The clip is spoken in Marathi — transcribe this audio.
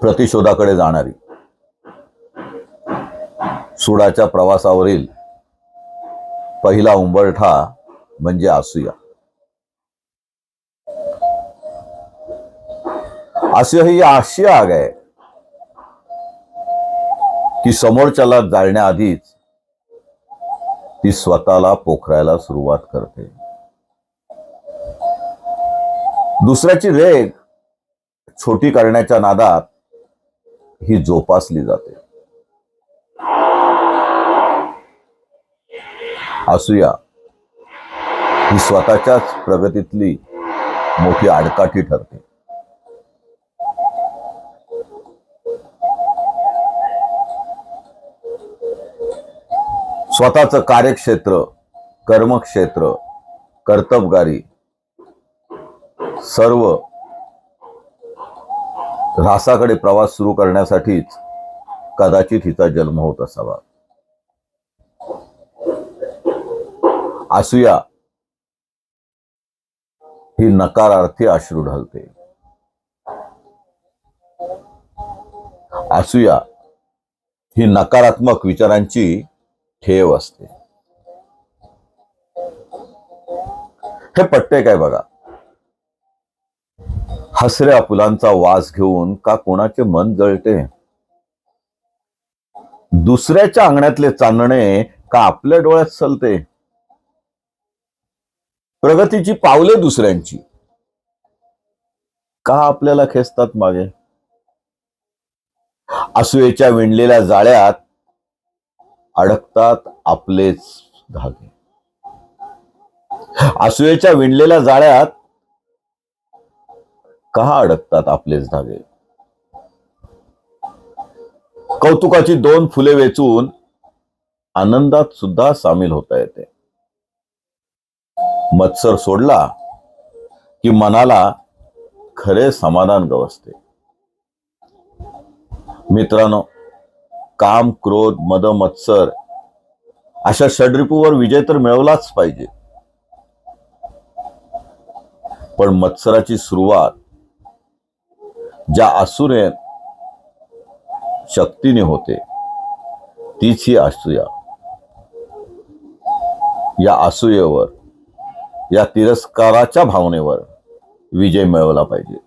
प्रतिशोधाकडे जाणारी, सुडाच्या प्रवासावरील पहिला उंबरठा म्हणजे असूया. असूया ही अशी आग आहे की समोरच्याला जाळण्याआधीच ती स्वतःला पोखरायला सुरुवात करते. दुसऱ्याची रेग छोटी करण्याच्या नादात ही जोपासली जाते. असूया ही स्वतःच्याच प्रगतीतली मोठी आडकाठी ठरते. स्वतःचं कार्यक्षेत्र, कर्मक्षेत्र, कर्तबगारी सर्व ऱ्हासाकडे प्रवास सुरू करण्यासाठीच कदाचित हिचा जन्म होत असावा. असूया ही नकारार्थी अश्रू ढालते. असूया ही नकारात्मक विचारांची ठेव असते. हे पटते काय बघा. हसऱ्या फुलांचा वास घेऊन का कोणाचे मन जळते? दुसऱ्याच्या अंगणातले चांदणे का आपल्या डोळ्यात चलते? प्रगतीची पावले दुसऱ्यांची का आपल्याला खेचतात मागे? असूयेच्या विणलेल्या जाळ्यात अडकतात आपलेच धागे. असूयेच्या विणलेल्या जाळ्यात का अडकतात आपलेच धागे? कौतुकाची 2 फुले वेचून आनंदात सुद्धा सामील होता येते. मत्सर सोडला की मनाला खरे समाधान गवसते. मित्रांनो, काम, क्रोध, मद, मत्सर अशा षड्रिपूवर विजय तर मिळवलाच पाहिजे. पण मत्सराची सुरुवात ज्या आसुरे शक्तीने होते तीच ही असूया. या असूयेवर, या तिरस्काराच्या भावनेवर विजय मिळवला पाहिजे.